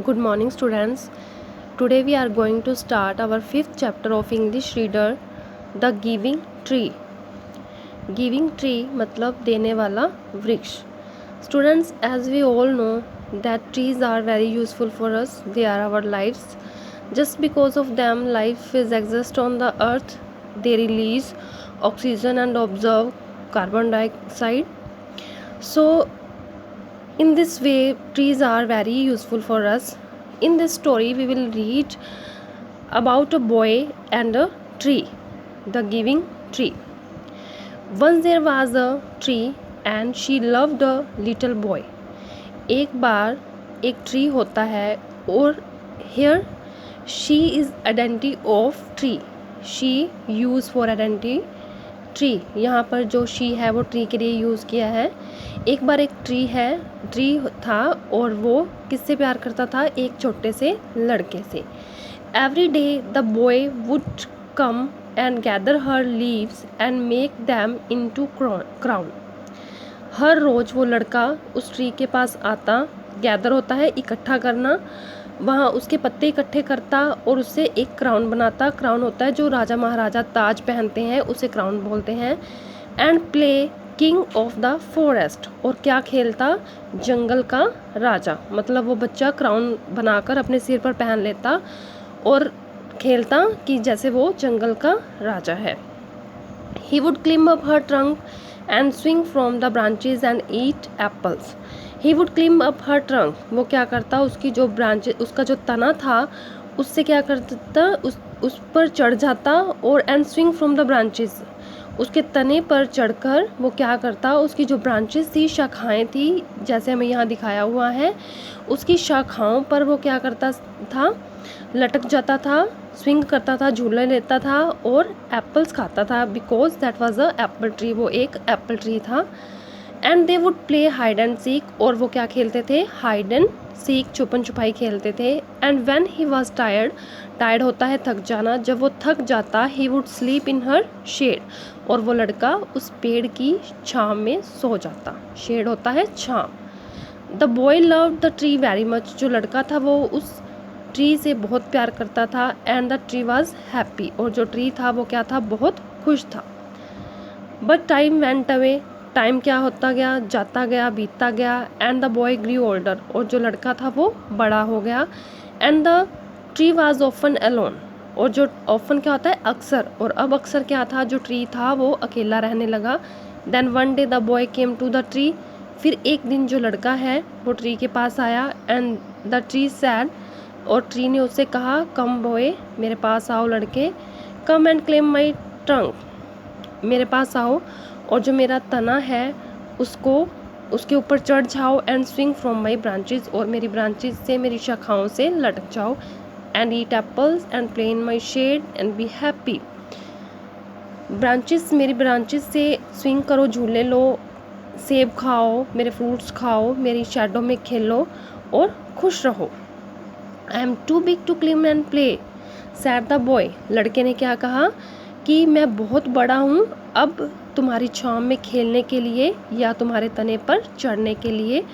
Good morning, students. Today we are going to start our fifth chapter of English Reader, The Giving Tree. Giving tree मतलब देने वाला वृक्ष. Students, as we all know that trees are very useful for us. They are our lives. Just because of them, life is exist on the earth. They release oxygen and absorb carbon dioxide. So in this way, trees are very useful for us. In this story, we will read about a boy and a tree, the giving tree. Once there was a tree and she loved a little boy. एक बार एक tree होता है और here she is identity of tree. She use for identity tree. यहाँ पर जो she है वो ट्री के लिए यूज़ किया है. एक बार एक ट्री था और वो किससे प्यार करता था? एक छोटे से लड़के से. Every day the boy would come and gather her leaves and make them into crown. हर रोज़ वो लड़का उस ट्री के पास आता. गैदर होता है इकट्ठा करना, वहाँ उसके पत्ते इकट्ठे करता और उससे एक क्राउन बनाता. क्राउन होता है जो राजा महाराजा ताज पहनते हैं, उसे क्राउन बोलते हैं. And play king of the forest. और क्या खेलता? जंगल का राजा. मतलब वो बच्चा क्राउन बनाकर अपने सिर पर पहन लेता और खेलता कि जैसे वो जंगल का राजा है. He would climb up her trunk and swing from the branches and eat apples. He would climb up her trunk. वो क्या करता? उसकी जो ब्रांच, उसका जो तना था उससे क्या करता? उस पर चढ़ जाता और and swing from the branches. उसके तने पर चढ़कर वो क्या करता? उसकी जो ब्रांचेस थी, शाखाएं थी, जैसे हमें यहाँ दिखाया हुआ है, उसकी शाखाओं पर वो क्या करता था? लटक जाता था, स्विंग करता था, झूले लेता था और एप्पल्स खाता था. Because that was a Apple tree. वो एक एप्पल ट्री था. And they would play hide and seek. और वो क्या खेलते थे? हाइड एंड सीक, छुपन छुपाई खेलते थे. And when he was tired होता है थक जाना. जब वो थक जाता, he would sleep in her shade. और वो लड़का उस पेड़ की छाँव में सो जाता. शेड होता है छाँव. The boy loved the tree very much. जो लड़का था वो उस ट्री से बहुत प्यार करता था. And the tree was happy. और जो ट्री था वो क्या था? बहुत खुश था. But time went away. Time क्या होता गया? जाता गया, बीतता गया. And the boy grew older. और जो लड़का था वो बड़ा हो गया. And the tree was often alone. और जो ऑफन क्या होता है? अक्सर. और अब अक्सर क्या था? जो ट्री था वो अकेला रहने लगा. Then one day the boy came to the tree. फिर एक दिन जो लड़का है वो ट्री के पास आया. And the tree sad. और ट्री ने उससे कहा, कम बॉय, मेरे पास आओ लड़के. Come and claim my trunk. मेरे पास आओ और जो मेरा तना है उसके ऊपर चढ़ जाओ. And swing from my branches. और मेरी ब्रांचेज से, मेरी शाखाओं से लटक जाओ. And eat apples and play in my shade and be happy. मेरी ब्रांचेज से स्विंग करो, झूले लो, सेब खाओ, मेरे फ्रूट्स खाओ, मेरी शैडो में खेलो और खुश रहो. I am too big to climb and play said the boy. लड़के ने क्या कहा कि मैं बहुत बड़ा हूँ अब तुम्हारी छाँव में खेलने के लिए या तुम्हारे तने पर चढ़ने के लिए.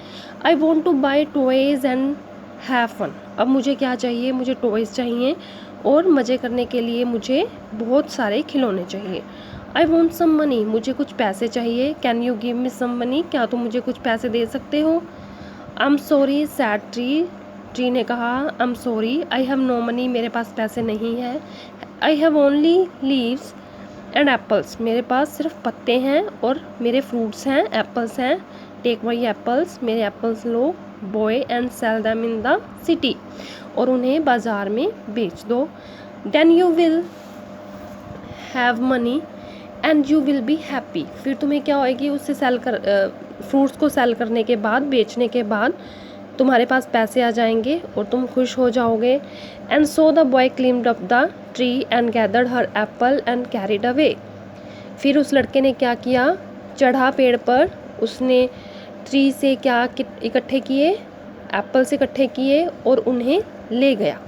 I want to buy toys and have fun. अब मुझे क्या चाहिए? मुझे टॉयज़ चाहिए और मज़े करने के लिए मुझे बहुत सारे खिलौने चाहिए. I want some money. मुझे कुछ पैसे चाहिए. Can you give me some money. क्या तुम मुझे कुछ पैसे दे सकते हो? I am sorry said tree. Tree ने कहा, I am sorry, I have no money. मेरे पास पैसे नहीं है. I have only leaves and apples. मेरे पास सिर्फ पत्ते हैं और मेरे फ्रूट्स हैं, एप्पल्स हैं. Take my apples. मेरे एप्पल्स लो boy and sell them in the city. और उन्हें बाज़ार में बेच दो. Then you will have money and you will be happy. फिर तुम्हें क्या होएगी? उससे फ्रूट्स को सेल करने के बाद, बेचने के बाद तुम्हारे पास पैसे आ जाएंगे और तुम खुश हो जाओगे. And so the boy climbed up the tree and gathered her apple and carried away. फिर उस लड़के ने क्या किया? चढ़ा पेड़ पर. उसने ट्री से क्या इकट्ठे किए? एप्पल्स इकट्ठे किए और उन्हें ले गया.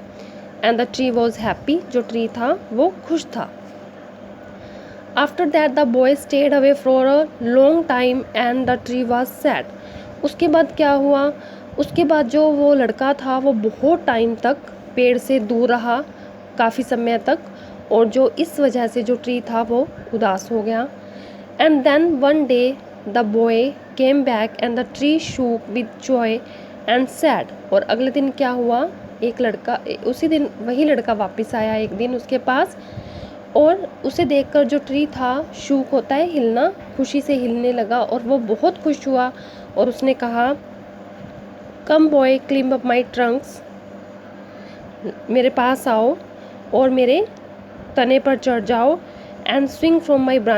And the tree was happy. जो ट्री था वो खुश था. After that the boy stayed away for a long time and the tree was sad. उसके बाद क्या हुआ? उसके बाद जो वो लड़का था वो बहुत टाइम तक पेड़ से दूर रहा, काफ़ी समय तक, और जो इस वजह से जो ट्री था वो उदास हो गया। And then one day the boy came back and the tree shook with joy and said. और अगले दिन क्या हुआ, एक लड़का, उसी दिन वही लड़का वापस आया एक दिन उसके पास, और उसे देखकर जो ट्री था, शूक होता है हिलना, खुशी से हिलने लगा और वो बहुत खुश हुआ। और उसने कहा, कम बॉय क्लिम्ब अप माई ट्रंक्स, मेरे पास आओ और मेरे तने पर चढ़ जाओ, and swing from my branch